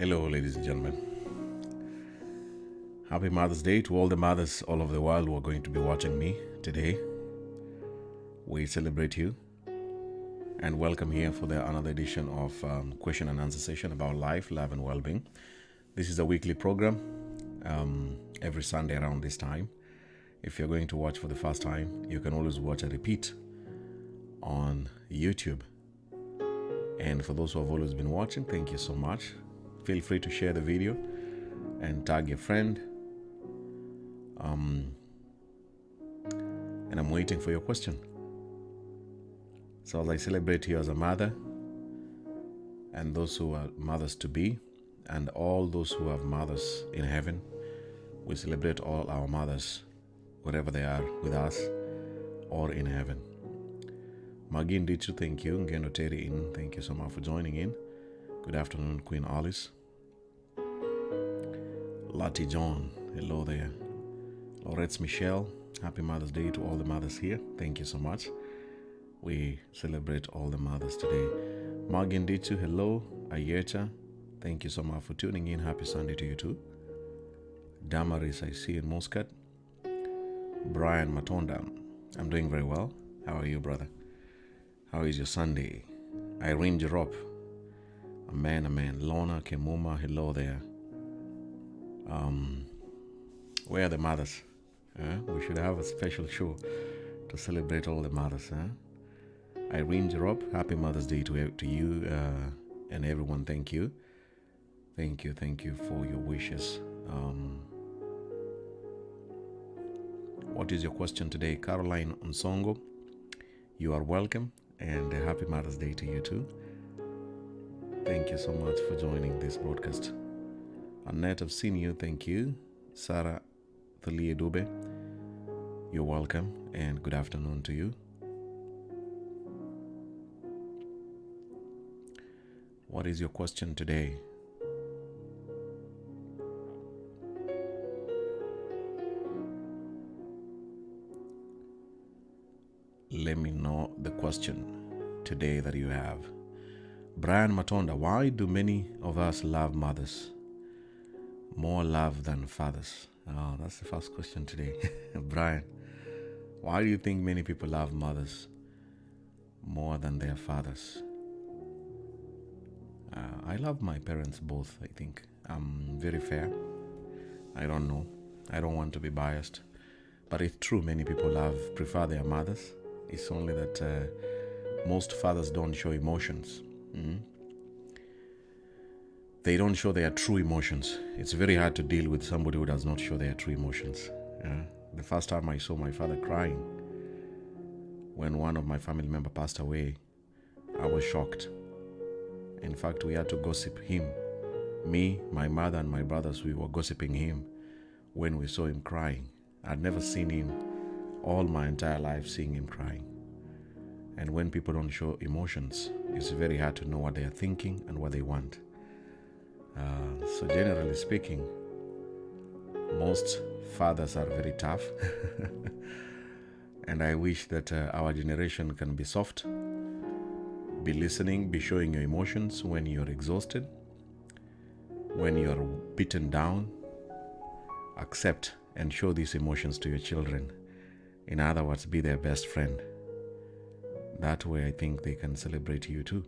Hello, ladies and gentlemen. Happy Mother's Day to all the mothers all over the world who are going to be watching me today. We celebrate you and welcome here for another edition of question and answer session about life, love, and well-being. This is a weekly program every Sunday around this time. If you're going to watch for the first time, you can always watch a repeat on YouTube. And for those who have always been watching, thank you so much. Feel free to share the video and tag your friend. And I'm waiting for your question. So as I celebrate you as a mother, and those who are mothers to be, and all those who have mothers in heaven, we celebrate all our mothers, wherever they are with us or in heaven. Magin Dichu, thank you. Ngendo Terry in, thank you so much for joining in. Good afternoon, Queen Alice. Lati John, hello there. Loretz Michelle, happy Mother's Day to all the mothers here. Thank you so much. We celebrate all the mothers today. Magin Dichu, hello. Ayeta, thank you so much for tuning in. Happy Sunday to you too. Damaris, I see in Muscat. Brian Matonda, I'm doing very well. How are you, brother? How is your Sunday? Irene Jerop, amen. Lorna Kemuma, hello there. Where are the mothers? We should have a special show to celebrate all the mothers. Irene Jerop, happy Mother's Day to you and everyone. Thank you for your wishes. What is your question today? Caroline Nsongo, you are welcome, and a happy Mother's Day to you too. Thank you so much for joining this broadcast. Annette, I've seen you, thank you. Sarah Thalia Dube, you're welcome, and good afternoon to you. What is your question today? Let me know the question today that you have. Brian Matonda, why do many of us love mothers more love than fathers? Oh, that's the first question today. Brian, why do you think many people love mothers more than their fathers? I love my parents both, I think. I'm very fair. I don't know. I don't want to be biased. But it's true, many people prefer their mothers. It's only that most fathers don't show emotions. They don't show their true emotions. It's very hard to deal with somebody who does not show their true emotions. The first time I saw my father crying when one of my family members passed away, I was shocked. In fact, we had to gossip him. Me, my mother, and my brothers, we were gossiping him when we saw him crying. I'd never seen him all my entire life seeing him crying. And when people don't show emotions, it's very hard to know what they are thinking and what they want. So generally speaking, most fathers are very tough. And I wish that our generation can be soft, be listening, be showing your emotions when you're exhausted, when you're beaten down. Accept and show these emotions to your children. In other words, be their best friend. That way I think they can celebrate you too.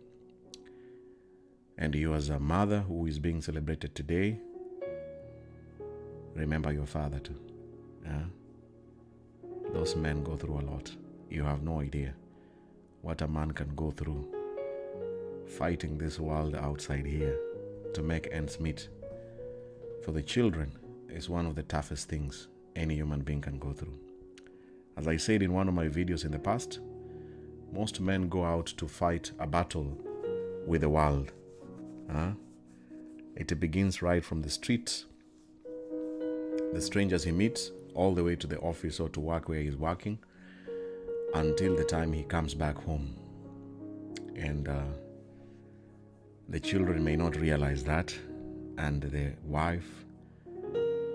And you as a mother who is being celebrated today, remember your father too. Those men go through a lot. You have no idea what a man can go through fighting this world outside here to make ends meet. For the children, it's one of the toughest things any human being can go through. As I said in one of my videos in the past, most men go out to fight a battle with the world. It begins right from the streets, the strangers he meets, all the way to the office or to work where he's working, until the time he comes back home. And the children may not realize that, and the wife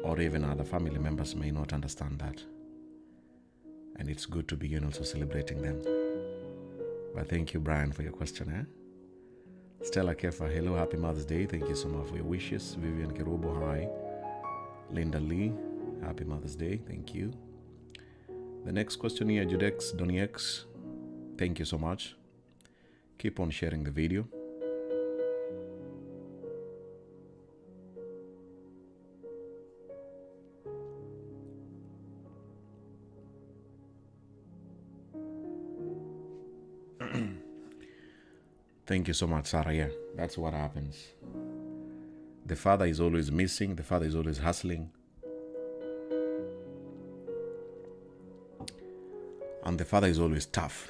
or even other family members may not understand that. And it's good to begin also celebrating them. But thank you, Brian, for your question. Stella Kefa, hello, happy Mother's Day. Thank you so much for your wishes. Vivian Kerubo, hi. Linda Lee, happy Mother's Day. Thank you. The next question here, Judex Doniex, thank you so much. Keep on sharing the video. Thank you so much, Sarah. Yeah, that's what happens. The father is always missing. The father is always hustling. And the father is always tough.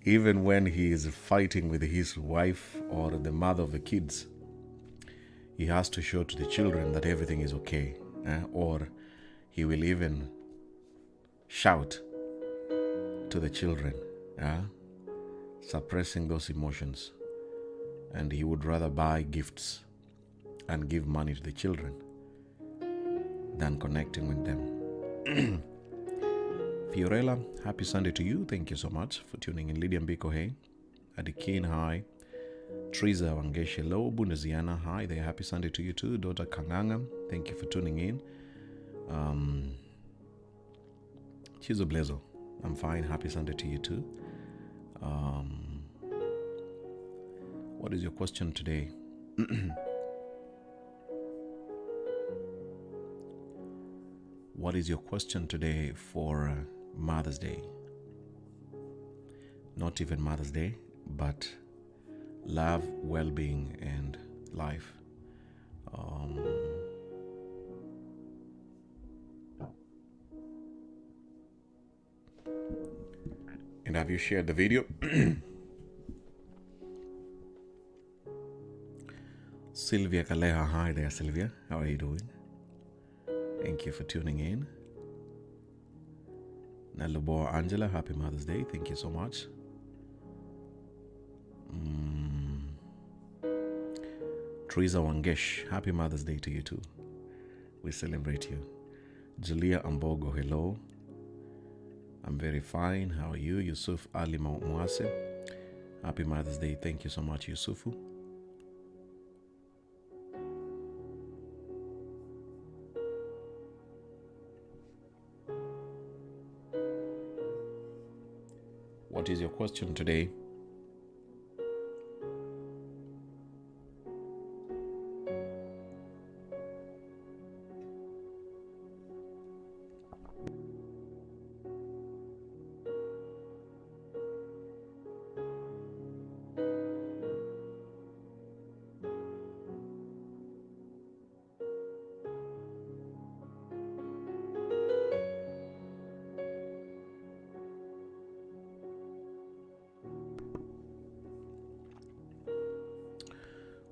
Even when he is fighting with his wife or the mother of the kids, he has to show to the children that everything is okay. Or he will even shout to the children, suppressing those emotions. And he would rather buy gifts and give money to the children than connecting with them. Fiorella, happy Sunday to you. Thank you so much for tuning in. Lydia Mbiko, hey. Adikin, hi. Teresa Wangesh, hello. Bundaziana, hi there. Happy Sunday to you too. Dota Kanganga, thank you for tuning in. Chizo Blezo, I'm fine. Happy Sunday to you too. What is your question today? What is your question today for Mother's Day? Not even Mother's Day, but love, well-being, and life. And have you shared the video? Sylvia Kaleha, hi there, Sylvia. How are you doing? Thank you for tuning in. Nalubo Angela, happy Mother's Day. Thank you so much. Teresa Wangesh, happy Mother's Day to you too. We celebrate you. Julia Ambogo, hello. I'm very fine. How are you? Yusuf Ali Mwase, happy Mother's Day. Thank you so much, Yusufu. What is your question today?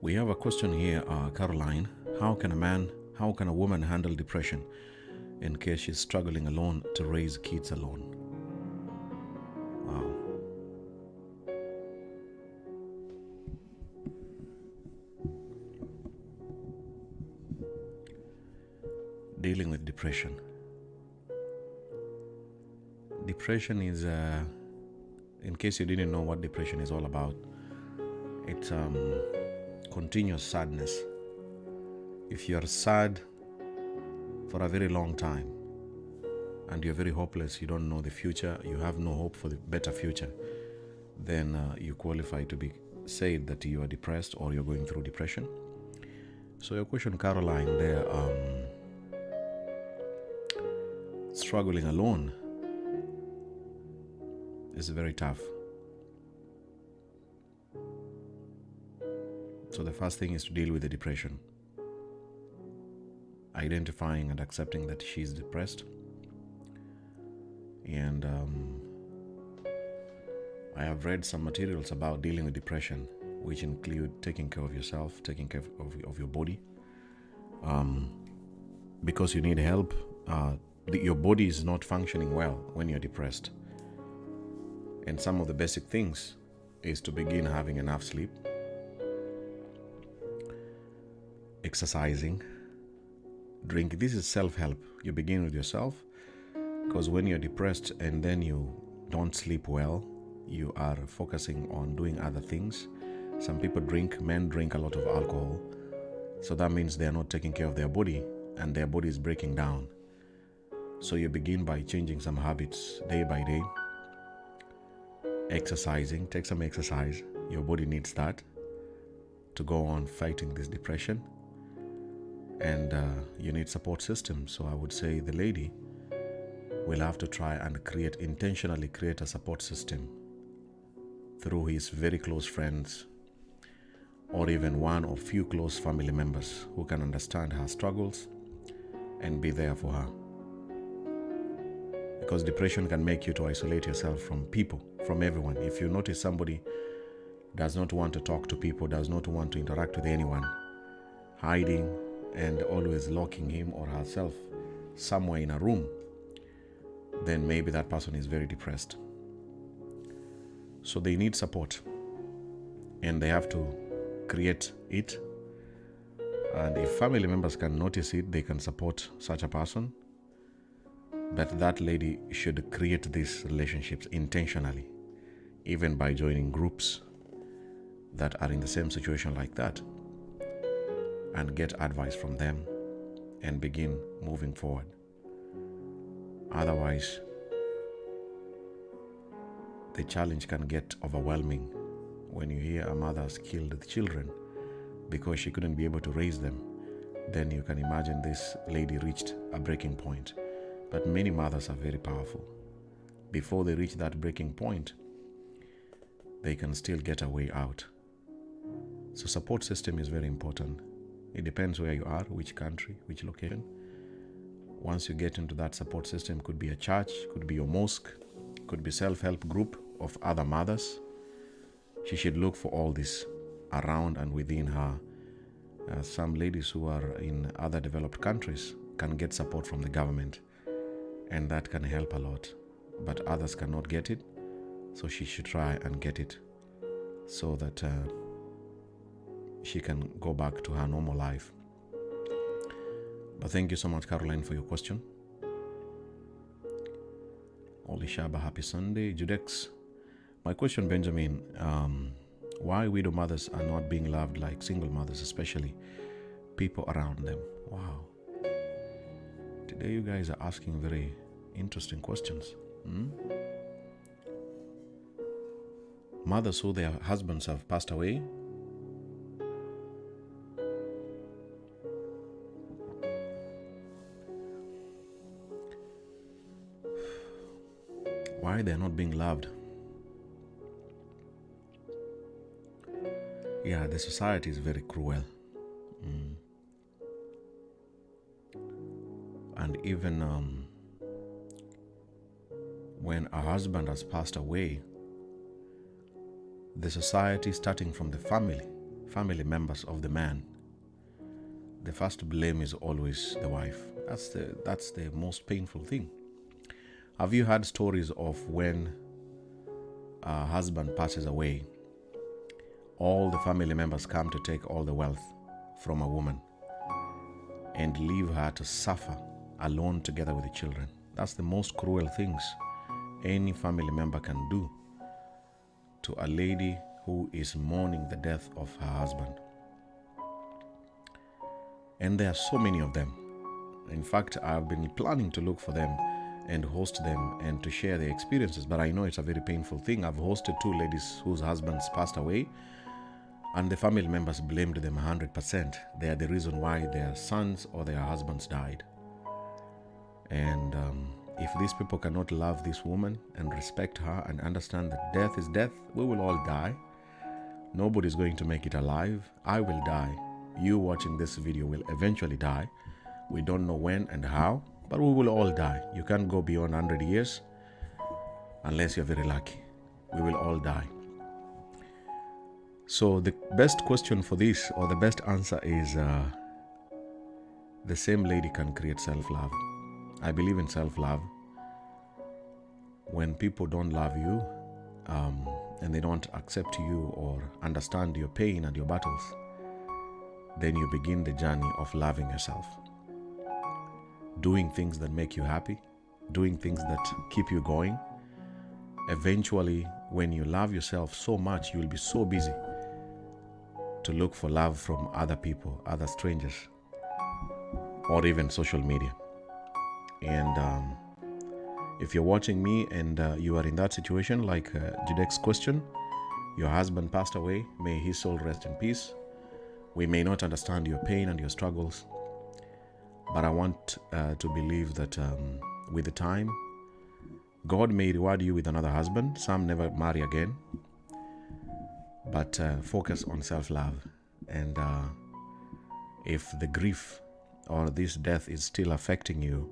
We have a question here, Caroline. How can a woman handle depression in case she's struggling alone to raise kids alone? Wow. Dealing with depression. Depression is, in case you didn't know what depression is all about, it's continuous sadness. If you're sad for a very long time and you're very hopeless, you don't know the future, you have no hope for the better future, then you qualify to be said that you are depressed or you're going through depression. So your question, Caroline, there, struggling alone is very tough. So the first thing is to deal with the depression. Identifying and accepting that she's depressed. And I have read some materials about dealing with depression, which include taking care of yourself, taking care of your body. Because you need help. Your body is not functioning well when you're depressed. And some of the basic things is to begin having enough sleep, exercising, drinking. This is self-help. You begin with yourself, because when you're depressed and then you don't sleep well, you are focusing on doing other things. Some people drink, men drink a lot of alcohol. So that means they are not taking care of their body and their body is breaking down. So you begin by changing some habits day by day. Exercising, take some exercise. Your body needs that to go on fighting this depression. And you need support system. So I would say the lady will have to try and intentionally create a support system through his very close friends or even one or few close family members who can understand her struggles and be there for her. Because depression can make you to isolate yourself from people, from everyone. If you notice somebody does not want to talk to people, does not want to interact with anyone, hiding and always locking him or herself somewhere in a room, then maybe that person is very depressed. So they need support and they have to create it. And if family members can notice it, they can support such a person. But that lady should create these relationships intentionally, even by joining groups that are in the same situation like that, and get advice from them and begin moving forward. Otherwise, the challenge can get overwhelming when you hear a mother has killed the children because she couldn't be able to raise them. Then you can imagine this lady reached a breaking point. But many mothers are very powerful. Before they reach that breaking point, they can still get a way out. So support system is very important. It depends where you are, which country, which location. Once you get into that support system, could be a church, could be your mosque, could be self-help group of other mothers. She should look for all this around and within her. Some ladies who are in other developed countries can get support from the government, and that can help a lot. But others cannot get it, so she should try and get it so that she can go back to her normal life. But thank you so much, Caroline, for your question. Olishaba, happy Sunday. Judex, my question, Benjamin, why widow mothers are not being loved like single mothers, especially people around them? Wow. Today you guys are asking very interesting questions. Mothers who their husbands have passed away. Why they're not being loved? Yeah, the society is very cruel. And even when a husband has passed away, the society, starting from the family members of the man, the first blame is always the wife. That's the most painful thing. Have you heard stories of when a husband passes away, all the family members come to take all the wealth from a woman and leave her to suffer alone together with the children? That's the most cruel things any family member can do to a lady who is mourning the death of her husband. And there are so many of them. In fact, I've been planning to look for them and host them and to share their experiences, but I know it's a very painful thing. I've hosted 2 ladies whose husbands passed away, and the family members blamed them 100%. They are the reason why their sons or their husbands died. And if these people cannot love this woman and respect her and understand that death is death, we will all die. Nobody's going to make it alive. I will die. You watching this video will eventually die. We don't know when and how, but we will all die. You can't go beyond 100 years unless you're very lucky. We will all die. So the best question for this, or the best answer, is the same lady can create self-love. I believe in self-love. When people don't love you and they don't accept you or understand your pain and your battles, then you begin the journey of loving yourself. Doing things that make you happy, doing things that keep you going, eventually, when you love yourself so much, you will be so busy to look for love from other people, other strangers, or even social media. And if you're watching me and you are in that situation, like Judek's question, your husband passed away, may his soul rest in peace. We may not understand your pain and your struggles, but I want to believe that with the time, God may reward you with another husband. Some never marry again, but focus on self-love. And if the grief or this death is still affecting you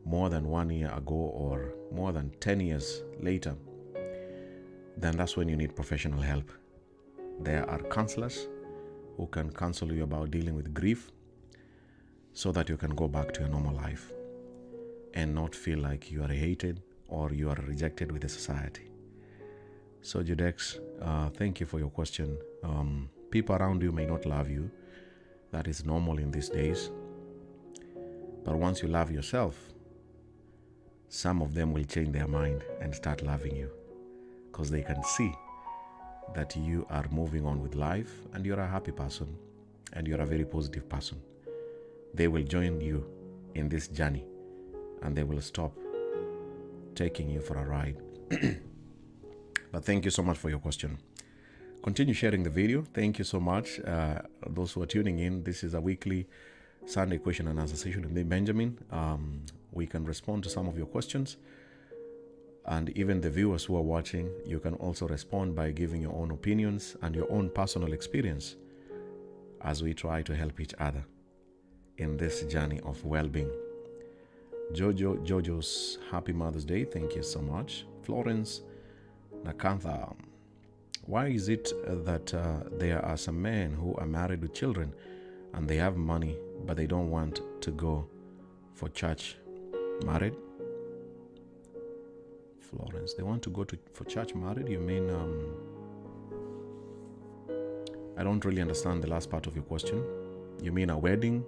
more than 1 year ago or more than 10 years later, then that's when you need professional help. There are counselors who can counsel you about dealing with grief so that you can go back to your normal life and not feel like you are hated or you are rejected with the society. So Judex, thank you for your question. People around you may not love you. That is normal in these days. But once you love yourself, some of them will change their mind and start loving you because they can see that you are moving on with life and you're a happy person and you're a very positive person. They will join you in this journey and they will stop taking you for a ride. But thank you so much for your question. Continue sharing the video. Thank you so much. Those who are tuning in, this is a weekly Sunday question and answer session with me, Benjamin. We can respond to some of your questions. And even the viewers who are watching, you can also respond by giving your own opinions and your own personal experience as we try to help each other in this journey of well-being. Jojo's Happy Mother's Day. Thank you so much. Florence Nakantha. Why is it that there are some men who are married with children and they have money, but they don't want to go for church? Married? Florence, they want to go for church married? You mean, I don't really understand the last part of your question. You mean a wedding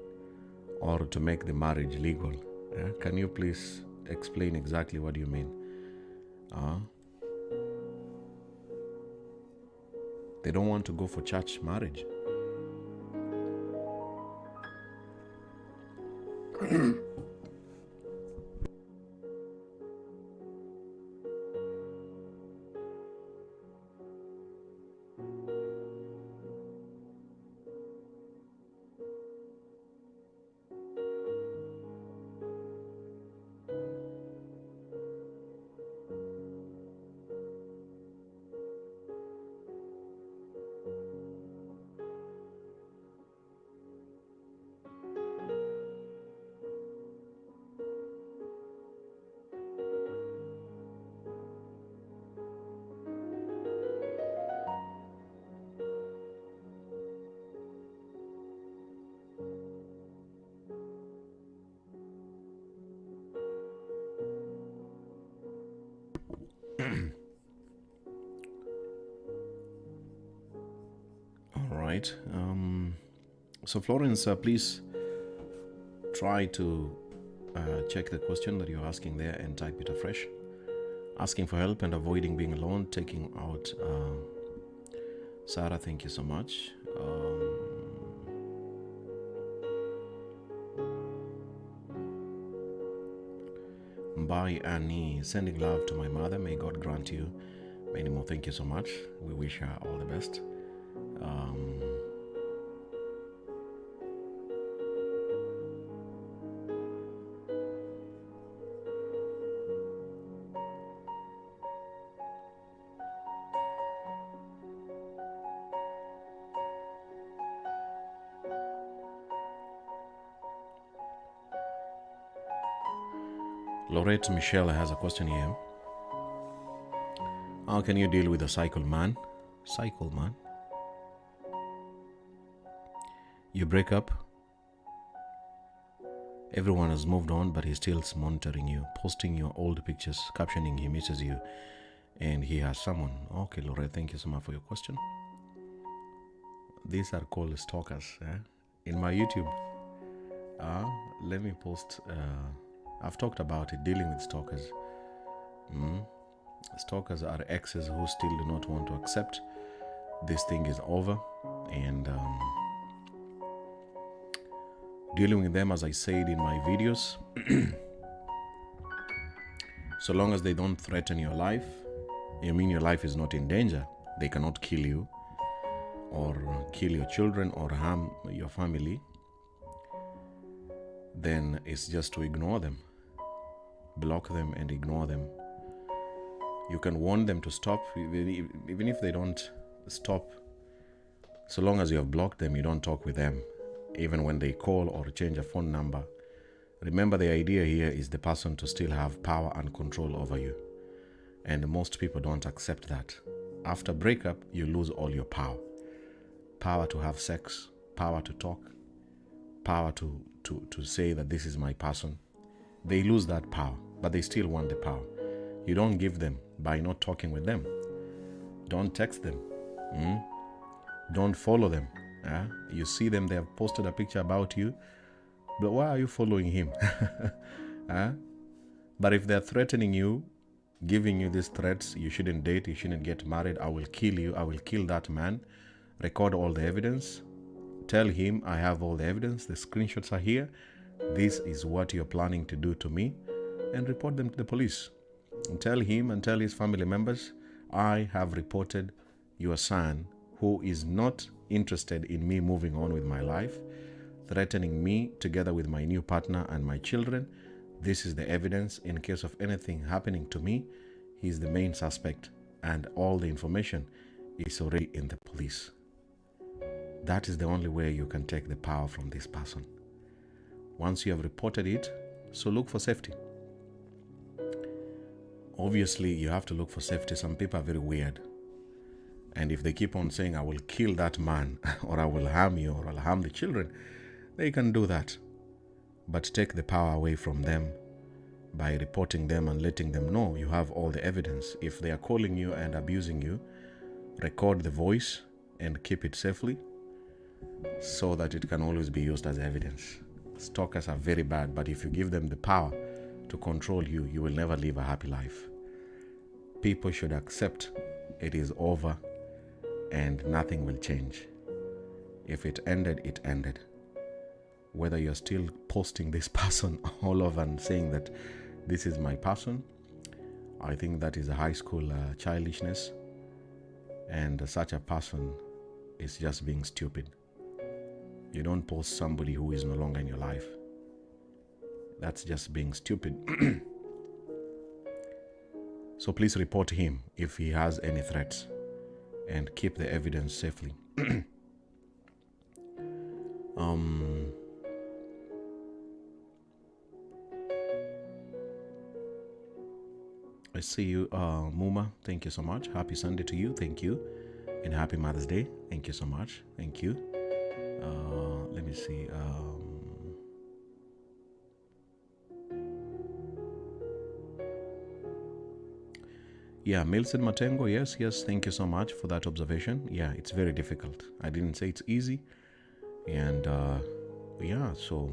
or to make the marriage legal? Yeah? Can you please explain exactly what you mean? They don't want to go for church marriage. All right. So Florence, please try to check the question that you're asking there and type it afresh. Asking for help and avoiding being alone, taking out Sarah, thank you so much. Bye Annie, sending love to my mother. May God grant you many more. Thank you so much. We wish her all the best. Lorette Michelle has a question here. How can you deal with a cycle man? Cycle man? You break up. Everyone has moved on, but he's still monitoring you, posting your old pictures, captioning he misses you, and he has someone. Okay, Lorette, thank you so much for your question. These are called stalkers. In my YouTube, let me post... I've talked about it, dealing with stalkers. Stalkers are exes who still do not want to accept this thing is over, and dealing with them, as I said in my videos, so long as they don't threaten your life, your life is not in danger, they cannot kill you or kill your children or harm your family, then it's just to ignore them. Block them and ignore them. You can warn them to stop, even if they don't stop. So long as you have blocked them, you don't talk with them. Even when they call or change a phone number, remember the idea here is the person to still have power and control over you. And most people don't accept that. After breakup, you lose all your power. Power to have sex, power to talk, power to say that this is my person. They lose that power, but they still want the power. You don't give them by not talking with them. Don't text them. Don't follow them. You see them, they have posted a picture about you, but why are you following him? But if they're threatening you, giving you these threats, you shouldn't date, you shouldn't get married, I will kill you, I will kill that man, record all the evidence, tell him I have all the evidence, the screenshots are here, this is what you're planning to do to me, and report them to the police. And tell him and tell his family members, I have reported your son who is not interested in me moving on with my life, threatening me together with my new partner and my children. This is the evidence. In case of anything happening to me, he's the main suspect, and all the information is already in the police. That is the only way you can take the power from this person. Once you have reported it, so look for safety. Obviously, you have to look for safety. Some people are very weird. And if they keep on saying, I will kill that man, or I will harm you, or I'll harm the children, they can do that. But take the power away from them by reporting them and letting them know you have all the evidence. If they are calling you and abusing you, record the voice and keep it safely so that it can always be used as evidence. Stalkers are very bad, but if you give them the power to control you, you will never live a happy life. People should accept it is over and nothing will change. If it ended, it ended. Whether you're still posting this person all over and saying that this is my person, I think that is a high school childishness, and such a person is just being stupid. You don't post somebody who is no longer in your life. That's just being stupid. So please report him if he has any threats and keep the evidence safely. I see you, Muma. Thank you so much. Happy Sunday to you. Thank you. And happy Mother's Day. Thank you so much. Thank you. Let me see. Yeah, Milson Matengo, yes, thank you so much for that observation. Yeah, it's very difficult. I didn't say it's easy. And so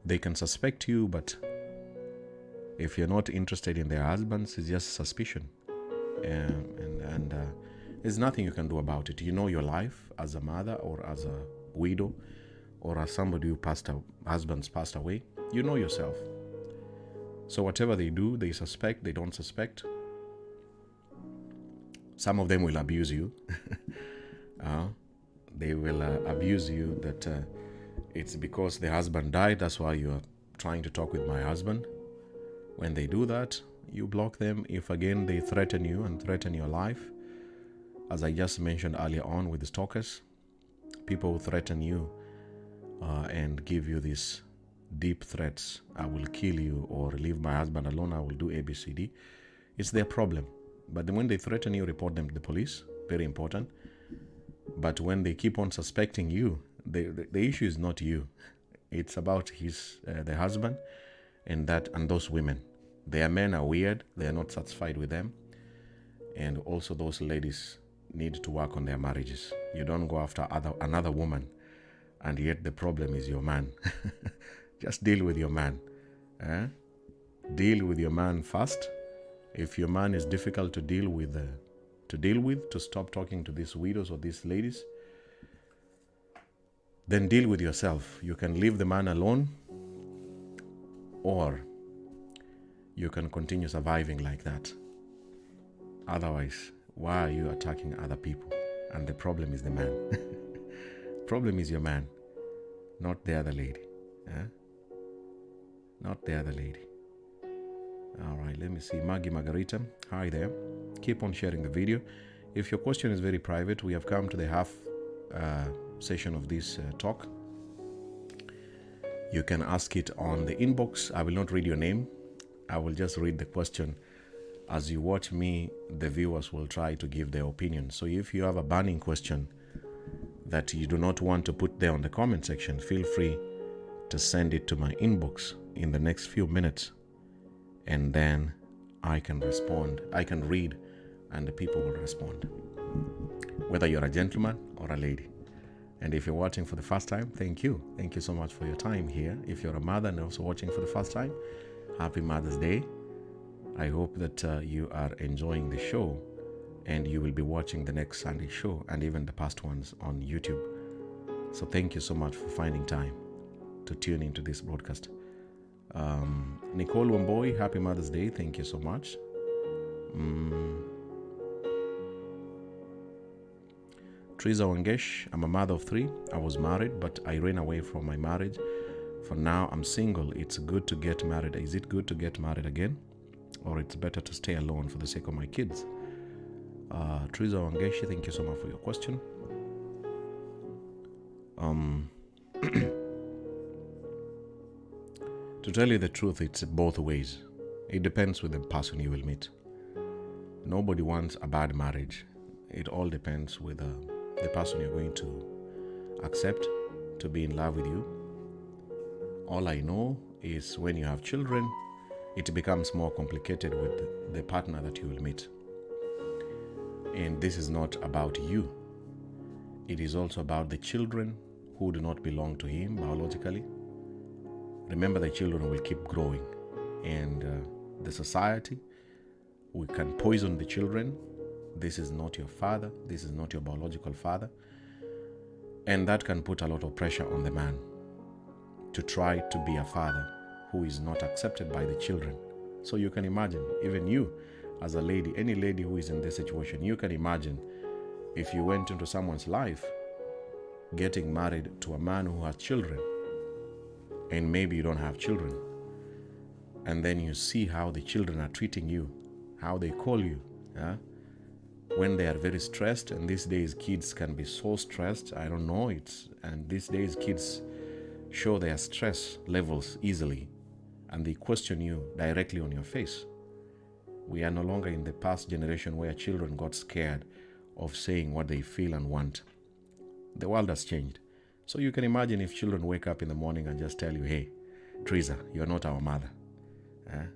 they can suspect you, but if you're not interested in their husbands, it's just suspicion. And there's nothing you can do about it. You know your life as a mother or as a widow or as somebody who husbands passed away. You know yourself. So whatever they do, they suspect, they don't suspect. Some of them will abuse you. They will abuse you that it's because the husband died, that's why you are trying to talk with my husband. When they do that, you block them. If again they threaten you and threaten your life, as I just mentioned earlier on with the stalkers, people who threaten you and give you these deep threats, I will kill you or leave my husband alone, I will do ABCD. It's their problem. But when they threaten you, report them to the police. Very important. But when they keep on suspecting you, the issue is not you. It's about the husband and those women. Their men are weird. They are not satisfied with them. And also those ladies need to work on their marriages. You don't go after another woman and yet the problem is your man. Just deal with your man. Deal with your man first, If your man is difficult to deal with, to stop talking to these widows or these ladies, then deal with yourself. You can leave the man alone, or you can continue surviving like that. Otherwise, why are you attacking other people? And the problem is the man. Problem is your man, not the other lady. Not the other lady. All right, let me see. Maggie Margarita, hi there. Keep on sharing the video. If your question is very private, we have come to the half session of this talk. You can ask it on the inbox. I will not read your name. I will just read the question. As you watch me, the viewers will try to give their opinion. So if you have a burning question that you do not want to put there on the comment section, feel free to send it to my inbox in the next few minutes, and then I can respond. I can read, and the people will respond, whether you're a gentleman or a lady. And if you're watching for the first time, thank you. Thank you so much for your time here. If you're a mother and also watching for the first time, happy Mother's Day. I hope that you are enjoying the show, and you will be watching the next Sunday show and even the past ones on YouTube. So thank you so much for finding time to tune into this broadcast. Nicole Wamboy, happy Mother's Day. Thank you so much. Teresa Wangesh, I'm a mother of 3. I was married, but I ran away from my marriage. For now, I'm single. It's good to get married. Is it good to get married again? Or it's better to stay alone for the sake of my kids? Teresa Wangesh, thank you so much for your question. To tell you the truth, it's both ways. It depends with the person you will meet. Nobody wants a bad marriage. It all depends with the person you're going to accept to be in love with you. All I know is when you have children, it becomes more complicated with the partner that you will meet. And this is not about you. It is also about the children who do not belong to him biologically. Remember, the children will keep growing, and the society, we can poison the children. This is not your father. This is not your biological father. And that can put a lot of pressure on the man to try to be a father who is not accepted by the children. So you can imagine, even you as a lady, any lady who is in this situation, you can imagine if you went into someone's life getting married to a man who has children, and maybe you don't have children, and then you see how the children are treating you, how they call you, when they are very stressed. And these days kids can be so stressed, I don't know, and these days kids show their stress levels easily, and they question you directly on your face. We are no longer in the past generation where children got scared of saying what they feel and want. The world has changed. So you can imagine if children wake up in the morning and just tell you, hey, Teresa, you're not our mother.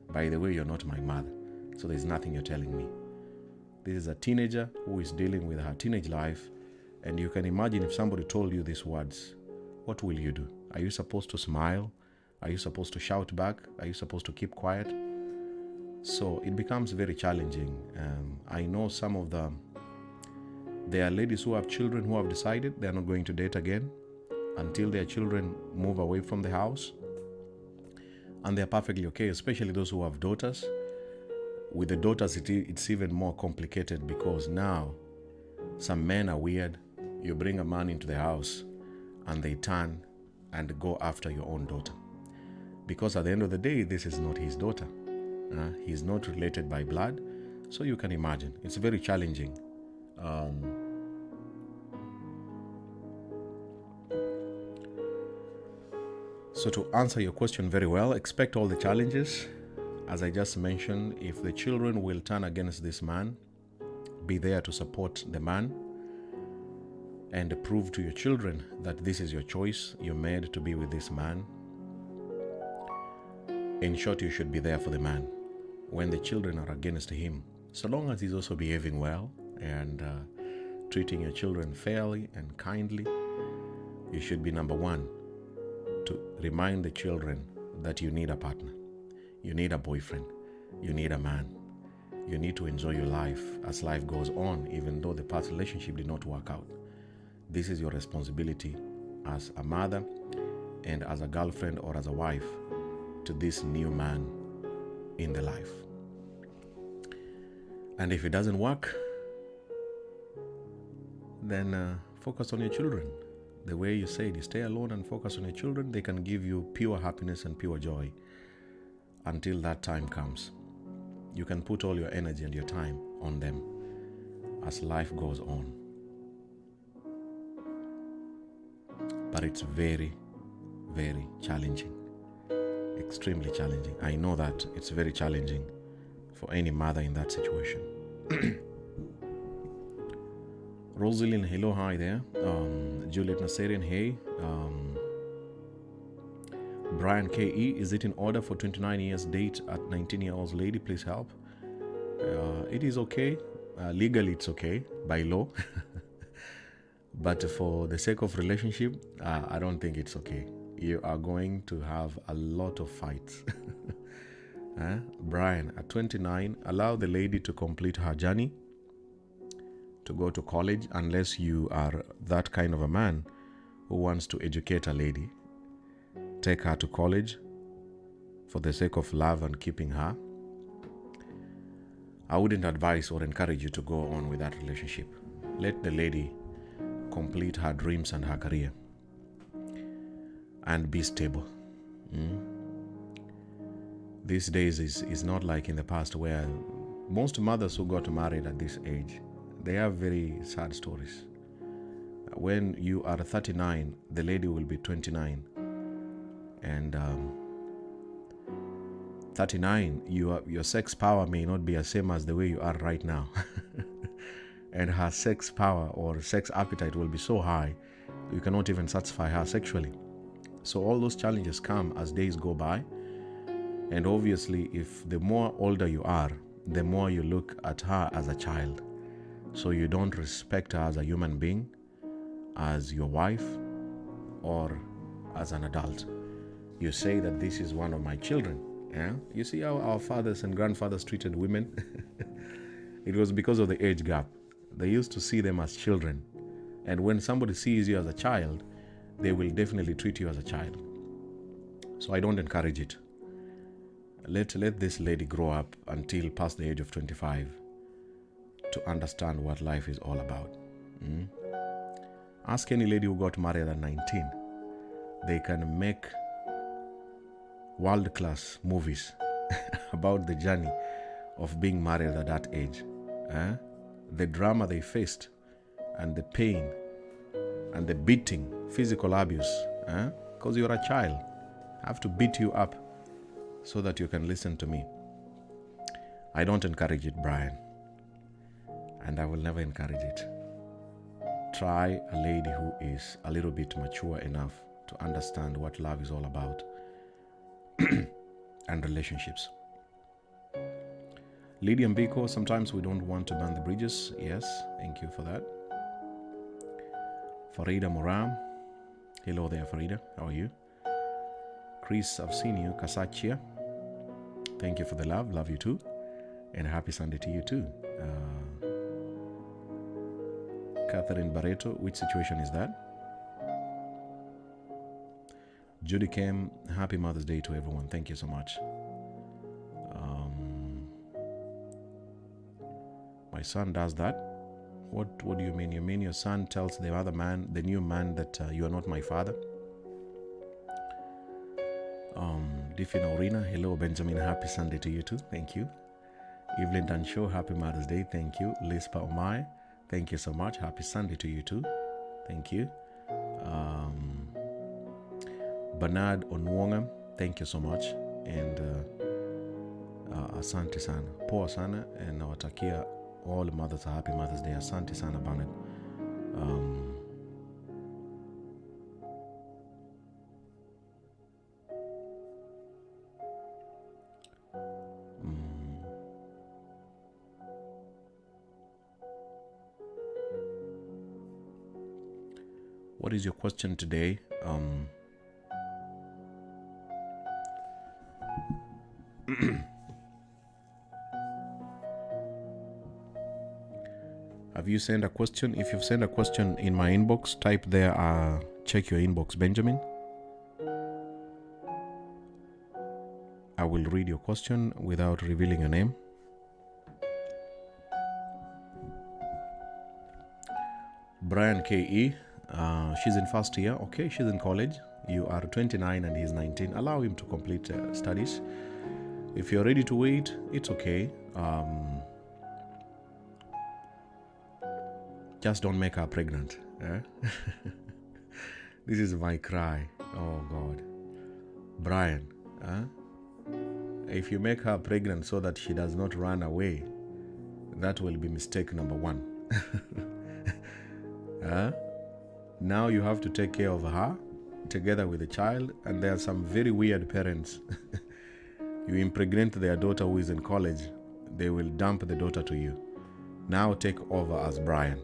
By the way, you're not my mother. So there's nothing you're telling me. This is a teenager who is dealing with her teenage life. And you can imagine if somebody told you these words, what will you do? Are you supposed to smile? Are you supposed to shout back? Are you supposed to keep quiet? So it becomes very challenging. I know some of there are ladies who have children who have decided they're not going to date again until their children move away from the house. And they're perfectly okay, especially those who have daughters. With the daughters, it's even more complicated because now some men are weird. You bring a man into the house and they turn and go after your own daughter. Because at the end of the day, this is not his daughter. He's not related by blood. So you can imagine, it's very challenging. So to answer your question very well, expect all the challenges. As I just mentioned, if the children will turn against this man, be there to support the man and prove to your children that this is your choice. You're made to be with this man. In short, you should be there for the man when the children are against him, so long as he's also behaving well and treating your children fairly and kindly. You should be number one to remind the children that you need a partner, you need a boyfriend, you need a man. You need to enjoy your life as life goes on, even though the past relationship did not work out. This is your responsibility as a mother and as a girlfriend or as a wife to this new man in the life. And if it doesn't work, then focus on your children. The way you said, you stay alone and focus on your children. They can give you pure happiness and pure joy until that time comes. You can put all your energy and your time on them as life goes on. But it's very, very challenging. Extremely challenging. I know that it's very challenging for any mother in that situation. Rosalind, hello, hi there. Juliet Nasserian, hey. Brian K.E., is it in order for 29 years date at 19-year-old lady? Please help. It is okay. Legally, it's okay by law. But for the sake of relationship, I don't think it's okay. You are going to have a lot of fights. Brian, at 29, allow the lady to complete her journey to go to college, unless you are that kind of a man who wants to educate a lady. Take her to college for the sake of love and keeping her. I wouldn't advise or encourage you to go on with that relationship. Let the lady complete her dreams and her career and be stable. These days is not like in the past, where most mothers who got married at this age, they have very sad stories. When you are 39, the lady will be 29. And 39, your sex power may not be the same as the way you are right now. And her sex power or sex appetite will be so high, you cannot even satisfy her sexually. So all those challenges come as days go by. And obviously, if the more older you are, the more you look at her as a child. So you don't respect her as a human being, as your wife, or as an adult. You say that this is one of my children. Yeah? You see how our fathers and grandfathers treated women? It was because of the age gap. They used to see them as children. And when somebody sees you as a child, they will definitely treat you as a child. So I don't encourage it. Let this lady grow up until past the age of 25 to understand what life is all about. Ask any lady who got married at 19. They can make world-class movies about the journey of being married at that age. The drama they faced, and the pain, and the beating, physical abuse. Because you're a child. I have to beat you up so that you can listen to me. I don't encourage it, Brian. And I will never encourage it. Try a lady who is a little bit mature enough to understand what love is all about and relationships. Lydia Mbiko, sometimes we don't want to burn the bridges. Yes, thank you for that. Farida Moram. Hello there, Farida. How are you? Chris, I've seen you. Kasachia. Thank you for the love. Love you too. And happy Sunday to you too. Catherine Barreto, which situation is that? Judy came. Happy Mother's Day to everyone. Thank you so much. My son does that. What do you mean? You mean your son tells the other man, the new man, that you are not my father? Diffin Orina, hello Benjamin, happy Sunday to you too. Thank you. Evelyn Danshaw, happy Mother's Day. Thank you. Lispa Omai, thank you so much. Happy Sunday to you too. Thank you. Bernard Onwonga, thank you so much. And asante sana. Poa sana. And nawatakia all mothers a happy Mother's Day. Asante sana, Bernard. What is your question today? Have you sent a question? If you've sent a question in my inbox, type there, check your inbox, Benjamin. I will read your question without revealing your name. Brian K.E., she's in first year. Okay, she's in college. You are 29 and he's 19. Allow him to complete studies. If you're ready to wait, it's okay. Just don't make her pregnant. This is my cry. Oh God. Brian, if you make her pregnant so that she does not run away, that will be mistake number one. Now you have to take care of her together with the child, and there are some very weird parents. You impregnate their daughter who is in college, they will dump the daughter to you. Now take over as Brian.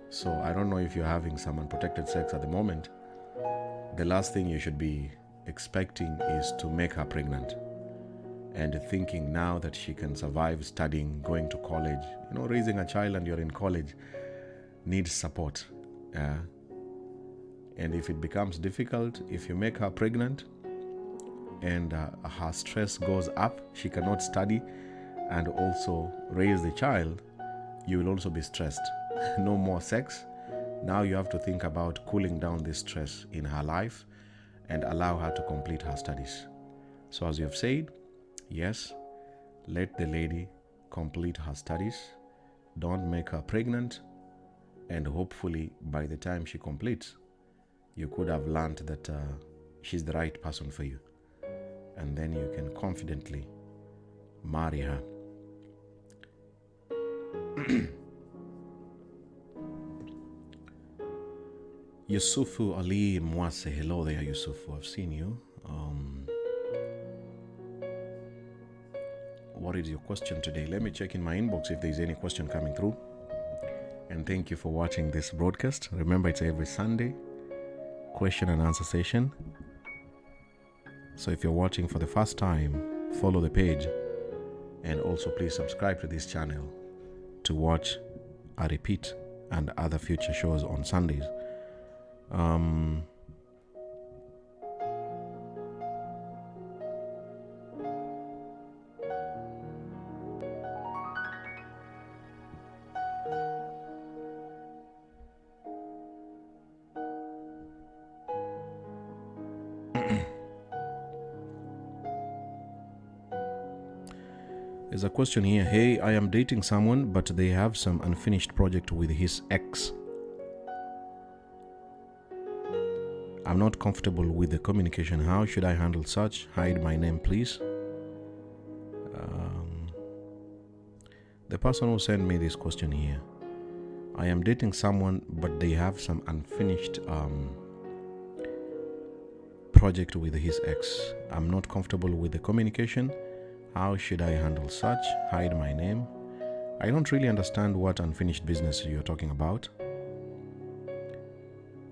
So I don't know if you're having some unprotected sex at the moment. The last thing you should be expecting is to make her pregnant and thinking now that she can survive studying, going to college. Raising a child and you're in college needs support. And if it becomes difficult, if you make her pregnant and her stress goes up, she cannot study and also raise the child, you will also be stressed. No more sex. Now you have to think about cooling down this stress in her life and allow her to complete her studies. So as you have said, yes, let the lady complete her studies. Don't make her pregnant. And hopefully by the time she completes, you could have learned that she's the right person for you. And then you can confidently marry her. Yusufu Ali Mwase, hello there Yusufu, I've seen you. What is your question today? Let me check in my inbox if there's any question coming through. And thank you for watching this broadcast. Remember, it's every Sunday, question and answer session. So if you're watching for the first time, follow the page, and also please subscribe to this channel to watch a repeat and other future shows on Sundays. There's a question here. Hey, I am dating someone, but they have some unfinished project with his ex. I'm not comfortable with the communication. How should I handle such? Hide my name, please. The person who sent me this question here. I am dating someone, but they have some unfinished project with his ex. I'm not comfortable with the communication. How should I handle such? Hide my name. I don't really understand what unfinished business you're talking about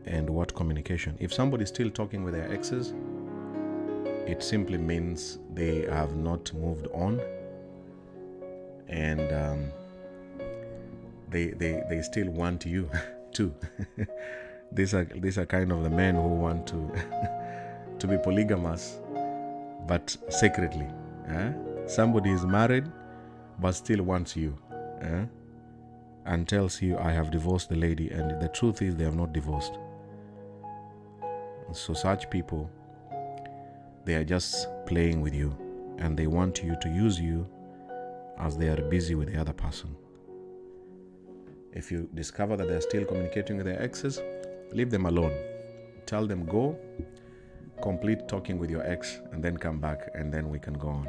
and what communication. If somebody's still talking with their exes, it simply means they have not moved on, and they still want you too. These are kind of the men who want to to be polygamous, but secretly. Somebody is married but still wants you, and tells you, I have divorced the lady, and the truth is they have not divorced. So such people, they are just playing with you, and they want you to use you as they are busy with the other person. If you discover that they are still communicating with their exes, leave them alone. Tell them, go complete talking with your ex and then come back, and then we can go on.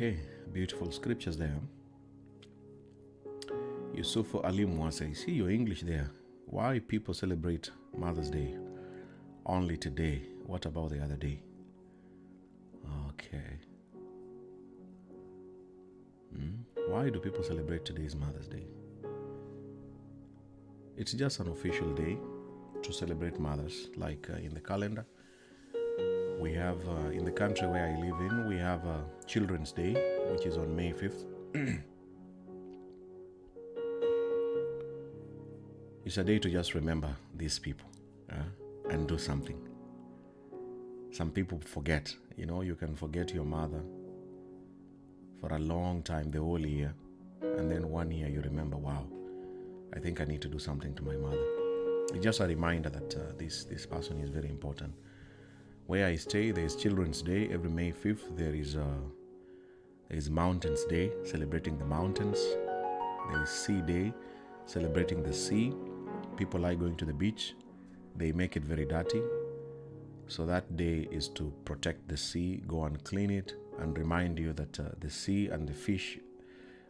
Okay, beautiful scriptures there. Yusufu Ali Mwasa, I see your English there. Why people celebrate Mother's Day only today? What about the other day? Okay. Why do people celebrate today's Mother's Day? It's just an official day to celebrate mothers, like in the calendar. We have, in the country where I live in, we have Children's Day, which is on May 5th. It's a day to just remember these people and do something. Some people forget, you can forget your mother for a long time, the whole year, and then 1 year you remember, wow, I think I need to do something to my mother. It's just a reminder that this person is very important. Where I stay, there is Children's Day. Every May 5th, there is Mountains Day, celebrating the mountains. There is Sea Day, celebrating the sea. People like going to the beach. They make it very dirty. So that day is to protect the sea, go and clean it, and remind you that the sea and the fish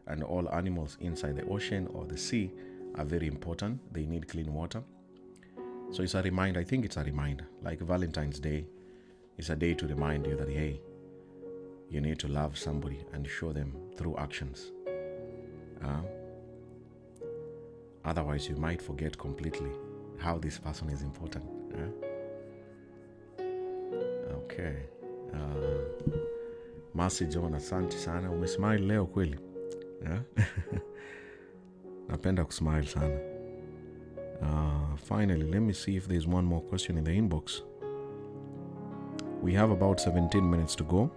and all animals inside the ocean or the sea are very important. They need clean water. So it's a reminder. I think it's a reminder. Like Valentine's Day, it's a day to remind you that, hey, you need to love somebody and show them through actions. Otherwise, you might forget completely how this person is important. Okay. Mercy John, asante sana. Umesmile leo kweli? Napenda kusmile sana. Finally, let me see if there's one more question in the inbox. We have about 17 minutes to go.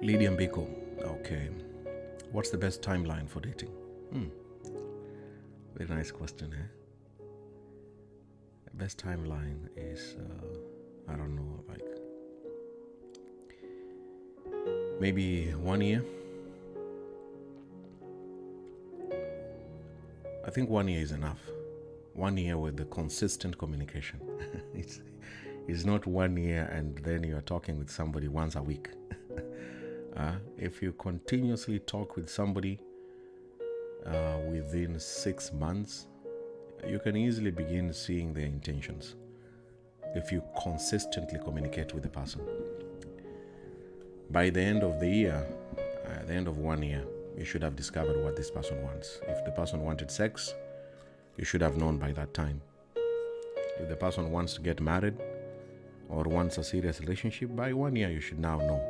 Lydia Mbiko, okay. What's the best timeline for dating? Very nice question, The best timeline is, I don't know, like maybe 1 year. I think 1 year is enough. 1 year with the consistent communication. It's not 1 year and then you're talking with somebody once a week. If you continuously talk with somebody within 6 months, you can easily begin seeing their intentions if you consistently communicate with the person. By the end of the year, at the end of 1 year, you should have discovered what this person wants. If the person wanted sex, you should have known by that time. If the person wants to get married or wants a serious relationship, by 1 year you should now know.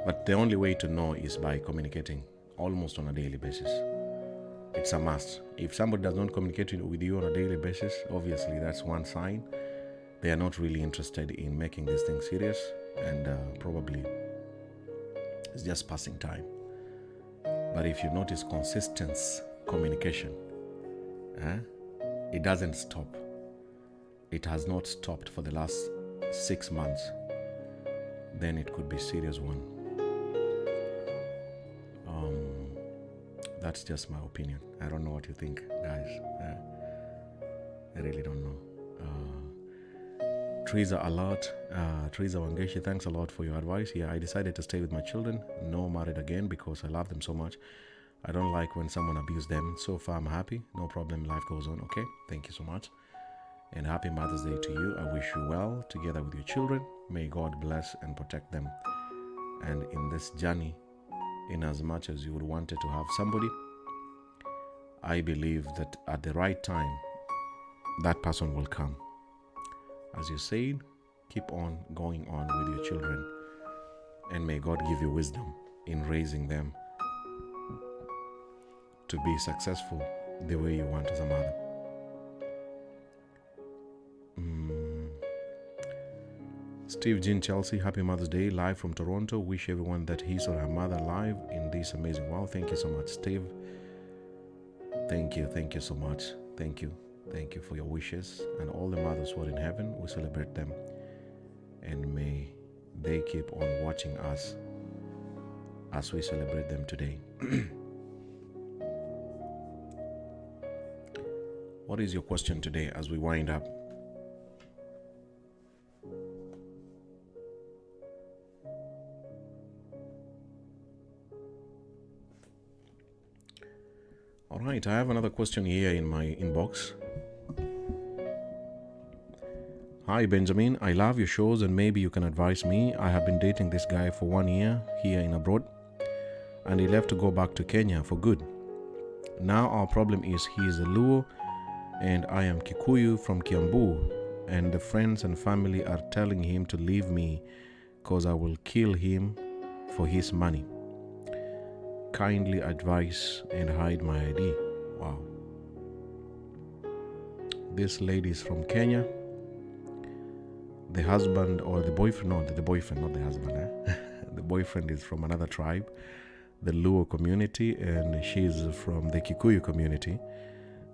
But the only way to know is by communicating almost on a daily basis. It's a must. If somebody does not communicate with you on a daily basis, obviously that's one sign they are not really interested in making this thing serious, and probably it's just passing time. But if you notice consistent communication, it doesn't stop. It has not stopped for the last 6 months. Then it could be serious one. That's just my opinion. I don't know what you think, guys. I really don't know. Teresa Teresa Wangeshi, thanks a lot for your advice. Yeah, I decided to stay with my children, no married again, because I love them so much. I don't like when someone abuses them. So far, I'm happy. No problem. Life goes on. Okay. Thank you so much. And happy Mother's Day to you. I wish you well together with your children. May God bless and protect them. And in this journey, in as much as you would wanted to have somebody, I believe that at the right time, that person will come. As you said, keep on going on with your children, and may God give you wisdom in raising them to be successful the way you want as a mother. Steve Jean Chelsea, happy Mother's Day, live from Toronto. Wish everyone that his or her mother live in this amazing world. Thank you so much, Steve. Thank you so much. Thank you for your wishes. And all the mothers who are in heaven, we celebrate them. And may they keep on watching us as we celebrate them today. What is your question today as we wind up? All right, I have another question here in my inbox. Hi Benjamin, I love your shows and maybe you can advise me. I have been dating this guy for 1 year here in abroad and he left to go back to Kenya for good. Now our problem is he is a Luo and I am Kikuyu from Kiambu, and the friends and family are telling him to leave me because I will kill him for his money. Kindly advise and hide my ID. Wow. This lady is from Kenya. The husband or the boyfriend, no, the boyfriend, not the husband. The boyfriend is from another tribe, the Luo community, and she's from the Kikuyu community.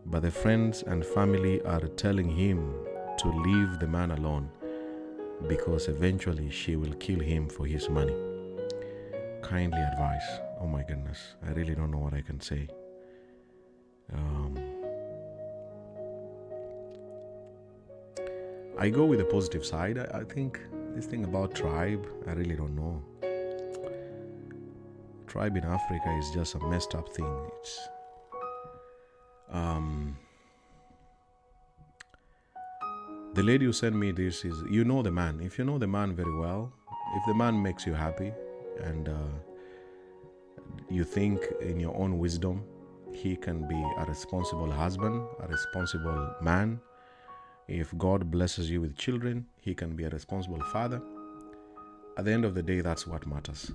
But the friends and family are telling him to leave the man alone because eventually she will kill him for his money. Kindly advise. Oh my goodness, I really don't know what I can say. I go with the positive side. I think this thing about tribe, I really don't know. Tribe in Africa is just a messed up thing. It's the lady who sent me this is, you know the man. If you know the man very well, if the man makes you happy and you think in your own wisdom he can be a responsible husband, a responsible man, if God blesses you with children, he can be a responsible father. At the end of the day, that's what matters.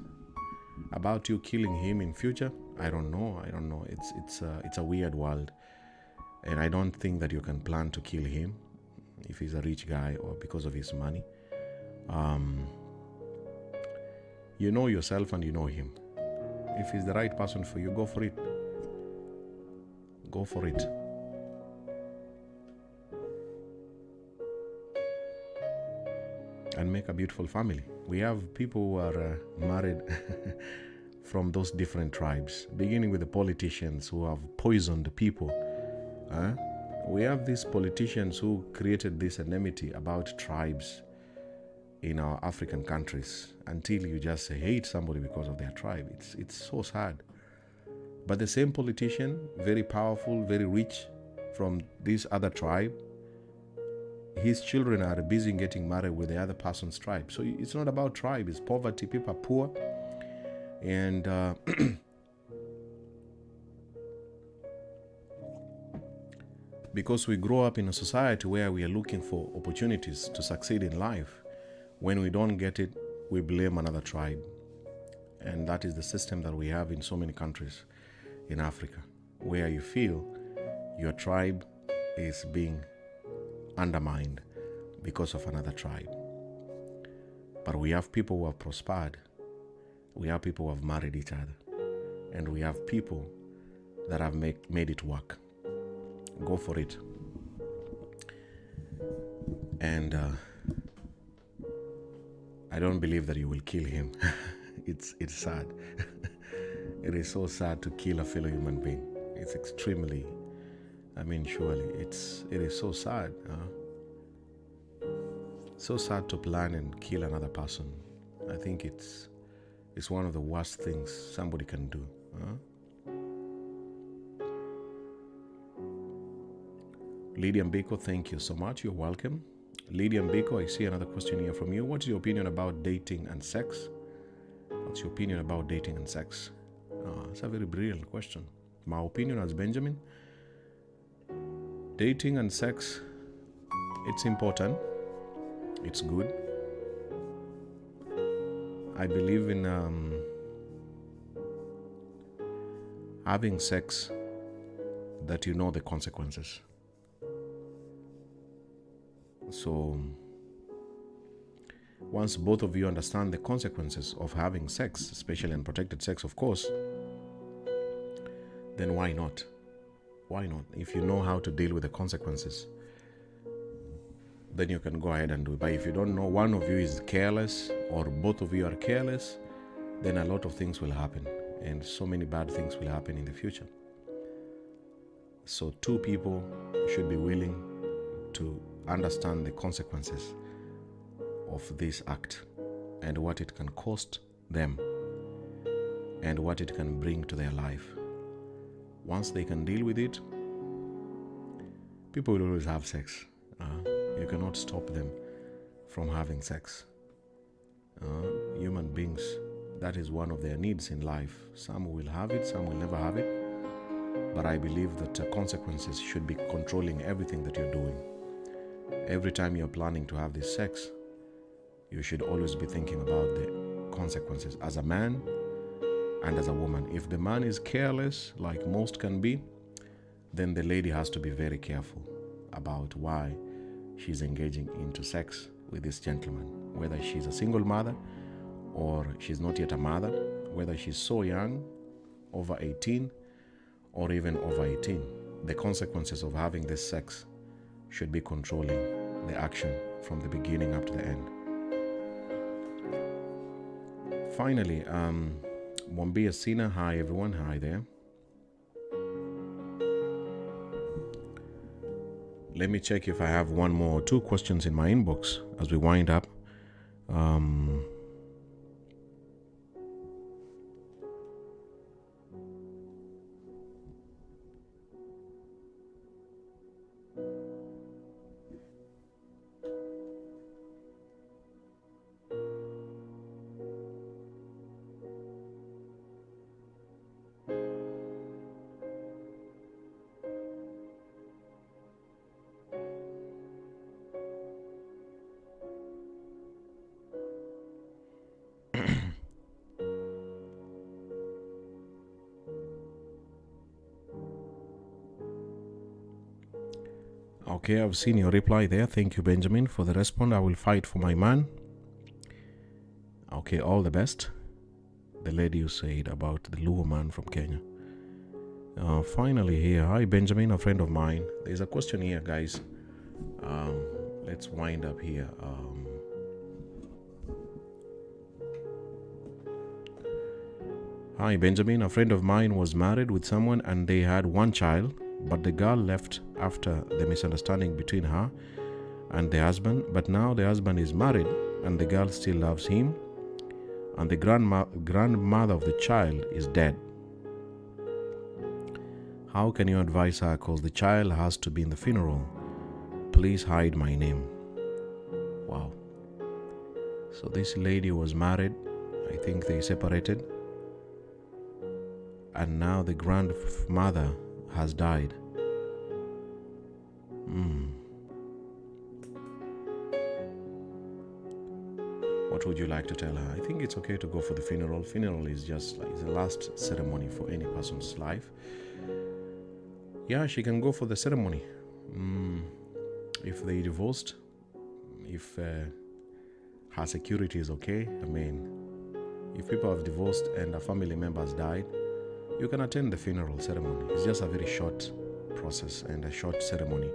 About you killing him in future, I don't know. It's a weird world, and I don't think that you can plan to kill him if he's a rich guy or because of his money. You know yourself and you know him. If he's the right person for you, go for it. Go for it. And make a beautiful family. We have people who are married from those different tribes, beginning with the politicians who have poisoned people. We have these politicians who created this enmity about tribes in our African countries until you just hate somebody because of their tribe. It's so sad. But the same politician, very powerful, very rich from this other tribe, his children are busy getting married with the other person's tribe. So it's not about tribe, it's poverty. People are poor. And because we grow up in a society where we are looking for opportunities to succeed in life, when we don't get it, we blame another tribe. And that is the system that we have in so many countries in Africa, where you feel your tribe is being undermined because of another tribe. But we have people who have prospered. We have people who have married each other. And we have people that have made it work. Go for it. And I don't believe that you will kill him. It's sad. It is so sad to kill a fellow human being. It's extremely, surely it is so sad. So sad to plan and kill another person. I think it's one of the worst things somebody can do. Lydia Mbiko, thank you so much. You're welcome. Lydia Mbiko, I see another question here from you. What's your opinion about dating and sex? What's your opinion about dating and sex? It's a very brilliant question. My opinion as Benjamin, dating and sex, it's important. It's good. I believe in having sex that you know the consequences. So once both of you understand the consequences of having sex, especially unprotected sex, of course, then why not? Why not? If you know how to deal with the consequences, then you can go ahead and do it. But if you don't know, one of you is careless or both of you are careless, then a lot of things will happen and so many bad things will happen in the future. So two people should be willing to understand the consequences of this act and what it can cost them and what it can bring to their life. Once they can deal with it, people will always have sex. You cannot stop them from having sex. Human beings, that is one of their needs in life. Some will have it, some will never have it. But I believe that consequences should be controlling everything that you're doing. Every time you're planning to have this sex, you should always be thinking about the consequences as a man and as a woman. If the man is careless, like most can be, then the lady has to be very careful about why she's engaging into sex with this gentleman, whether she's a single mother or she's not yet a mother, whether she's so young, over 18, or even over 18. The consequences of having this sex should be controlling the action from the beginning up to the end. Finally, Mwambia Sina, hi everyone, hi there. Let me check if I have one more or two questions in my inbox as we wind up. Okay, I've seen your reply there. Thank you, Benjamin, for the response. I will fight for my man. Okay, all the best. The lady you said about the Luo man from Kenya. Finally here, hi Benjamin, a friend of mine. There's a question here, guys. Let's wind up here. Hi Benjamin, a friend of mine was married with someone and they had one child, but the girl left after the misunderstanding between her and the husband. But now the husband is married and the girl still loves him, and the grandmother of the child is dead. How can you advise her, because the child has to be in the funeral? Please hide my name. Wow. So this lady was married. I think they separated. And now the grandmother has died. What would you like to tell her? I think it's okay to go for the funeral. Funeral is just like the last ceremony for any person's life. Yeah, she can go for the ceremony. If they divorced, if her security is okay. I mean, if people have divorced and a family member has died, you can attend the funeral ceremony. It's just a very short process and a short ceremony.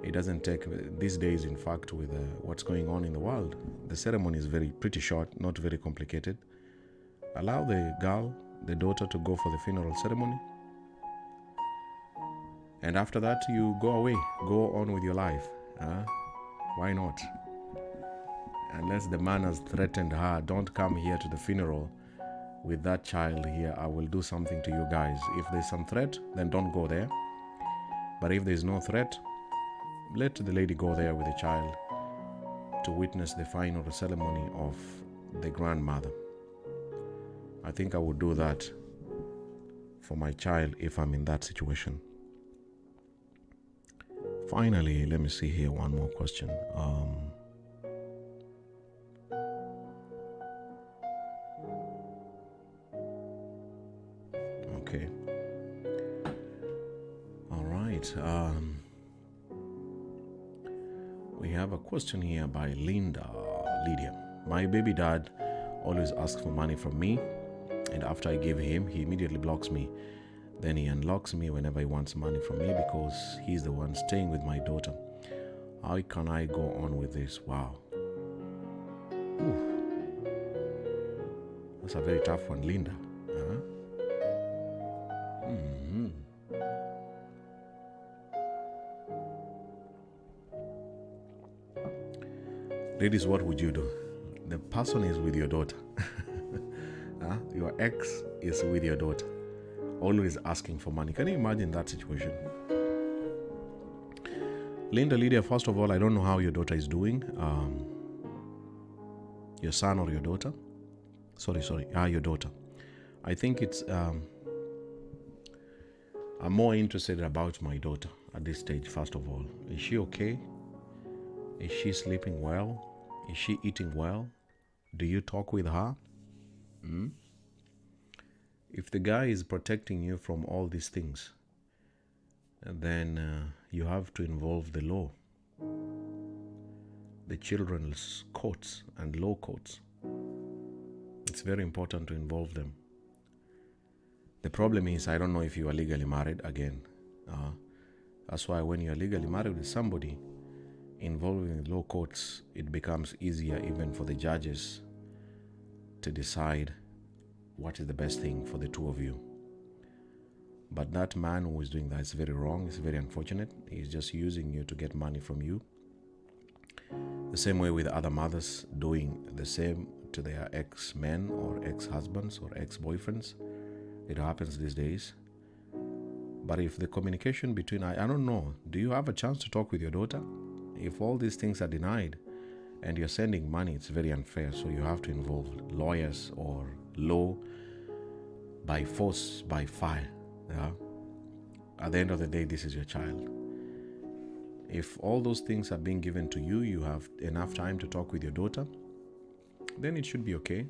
It doesn't take, these days, in fact, with what's going on in the world, the ceremony is pretty short, not very complicated. Allow the girl, the daughter, to go for the funeral ceremony. And after that, you go away, go on with your life. Why not? Unless the man has threatened her, don't come here to the funeral with that child here. I will do something to you guys. If there's some threat, then don't go there. But if there's no threat, let the lady go there with the child to witness the final ceremony of the grandmother. I think I would do that for my child if I'm in that situation. Finally, let me see here, one more question. Okay. right. We have a question here by Lydia. My baby dad always asks for money from me, and after I give him, he immediately blocks me. Then he unlocks me whenever he wants money from me because he's the one staying with my daughter. How can I go on with this? Wow. Ooh. That's a very tough one, Linda. Mm-hmm. Ladies, what would you do? The person is with your daughter. Your ex is with your daughter, always asking for money. Can you imagine that situation? Lydia, first of all, I don't know how your daughter is doing. Your son or your daughter? Your daughter. I think it's... I'm more interested about my daughter at this stage, first of all. Is she okay? Is she sleeping well? Is she eating well? Do you talk with her? If the guy is protecting you from all these things, then you have to involve the law, the children's courts and law courts. It's very important to involve them. The problem is, I don't know if you are legally married again. That's why when you are legally married with somebody, involving the law courts, it becomes easier even for the judges to decide what is the best thing for the two of you. But that man who is doing that is very wrong. It's very unfortunate. He's just using you to get money from you. The same way with other mothers doing the same to their ex-men or ex-husbands or ex-boyfriends. It happens these days. But if the communication between, I don't know, do you have a chance to talk with your daughter? If all these things are denied and you're sending money, it's very unfair. So you have to involve lawyers or law by force, by fire. Yeah? At the end of the day, this is your child. If all those things are being given to you, you have enough time to talk with your daughter, then it should be okay.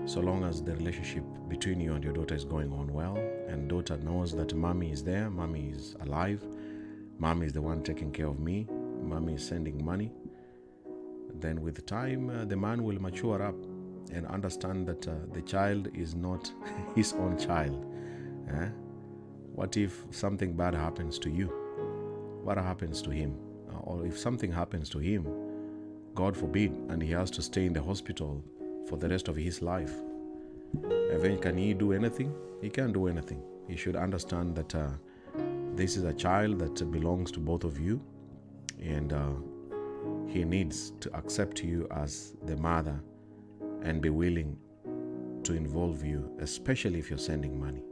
So long as the relationship between you and your daughter is going on well, and daughter knows that mommy is there, mommy is alive, mommy is the one taking care of me, mommy is sending money, then with time, the man will mature up and understand that the child is not his own child. What if something bad happens to you? What happens to him? Or if something happens to him, God forbid, and he has to stay in the hospital for the rest of his life, can he do anything? He can't do anything. He should understand that this is a child that belongs to both of you, and he needs to accept you as the mother and be willing to involve you, especially if you're sending money.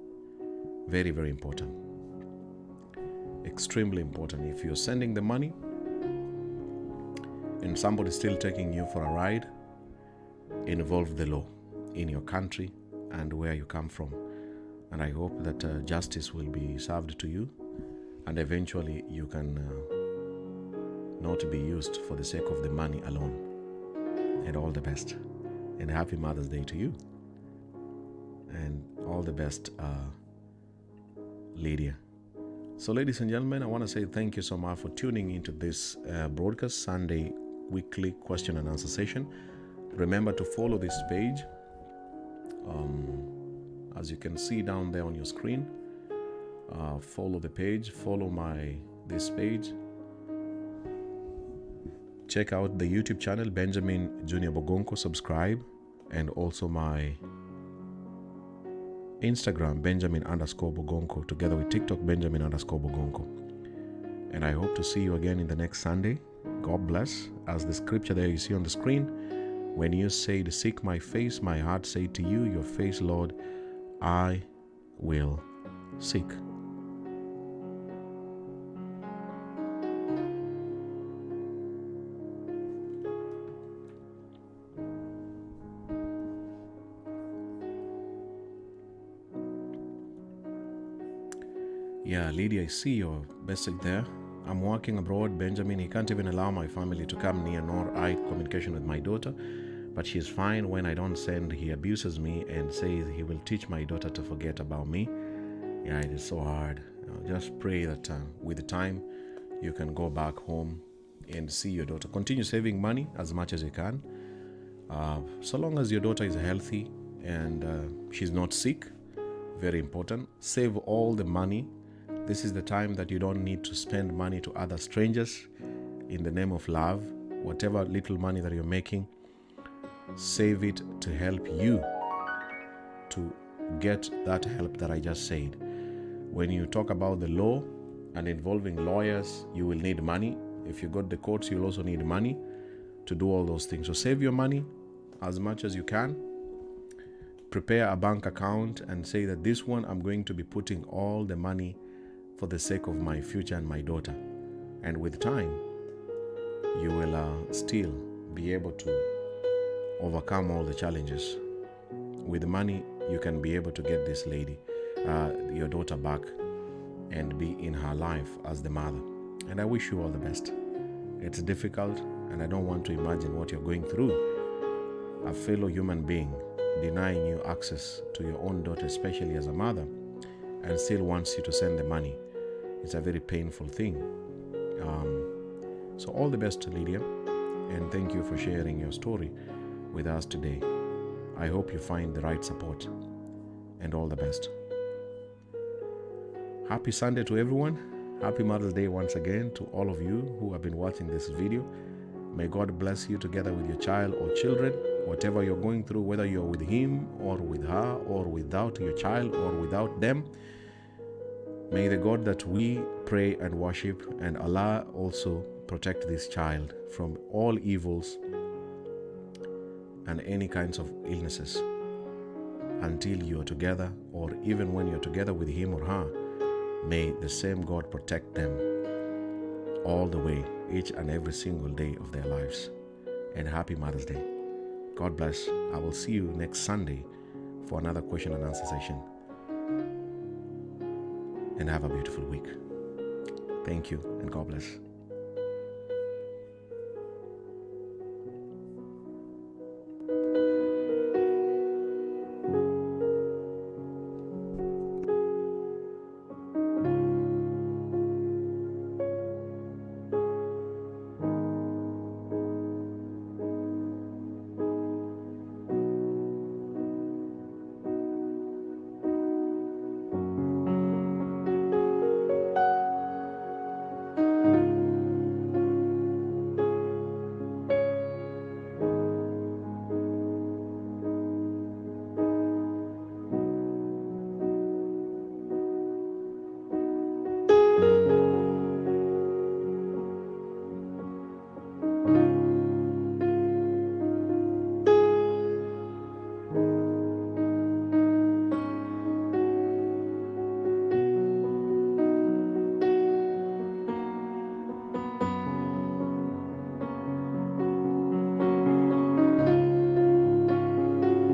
Very, very important. Extremely important. If you're sending the money and somebody's still taking you for a ride, involve the law in your country and where you come from. And I hope that justice will be served to you, and eventually you can not be used for the sake of the money alone. And all the best. And happy Mother's Day to you. And all the best, Lydia. So, ladies and gentlemen, I want to say thank you so much for tuning into this broadcast Sunday weekly question and answer session. Remember to follow this page. As you can see down there on your screen, follow the page, follow this page. Check out the YouTube channel, Benjamin Junior Bogonko, subscribe, and also my Instagram, Benjamin_Bogonko, together with TikTok, Benjamin_Bogonko. And I hope to see you again in the next Sunday. God bless. As the scripture there you see on the screen, when you said, "Seek my face," my heart said to you, "Your face, Lord, I will seek." Yeah, Lydia, I see your message there. I'm working abroad, Benjamin. He can't even allow my family to come near, nor I communication with my daughter. But she's fine. When I don't send, he abuses me and says he will teach my daughter to forget about me. Yeah, it is so hard. Just pray that with the time you can go back home and see your daughter. Continue saving money as much as you can. So long as your daughter is healthy and she's not sick, very important. Save all the money. This is the time that you don't need to spend money to other strangers in the name of love. Whatever little money that you're making, save it to help you to get that help that I just said. When you talk about the law and involving lawyers, you will need money. If you go to the courts, you'll also need money to do all those things. So save your money as much as you can. Prepare a bank account and say that this one I'm going to be putting all the money for the sake of my future and my daughter. And with time, you will still be able to overcome all the challenges. With the money, you can be able to get this lady, your daughter, back and be in her life as the mother. And I wish you all the best. It's difficult, and I don't want to imagine what you're going through. A fellow human being denying you access to your own daughter, especially as a mother, and still wants you to send the money. It's a very painful thing. So all the best to Lydia, and thank you for sharing your story with us today. I hope you find the right support, and all the best. Happy Sunday to everyone. Happy Mother's Day once again to all of you who have been watching this video. May God bless you together with your child or children, whatever you're going through, whether you're with him or with her or without your child or without them. May the God that we pray and worship and Allah also protect this child from all evils and any kinds of illnesses until you are together, or even when you're together with him or her. May the same God protect them all the way, each and every single day of their lives. And happy Mother's Day. God bless. I will see you next Sunday for another question and answer session. And have a beautiful week. Thank you, and God bless.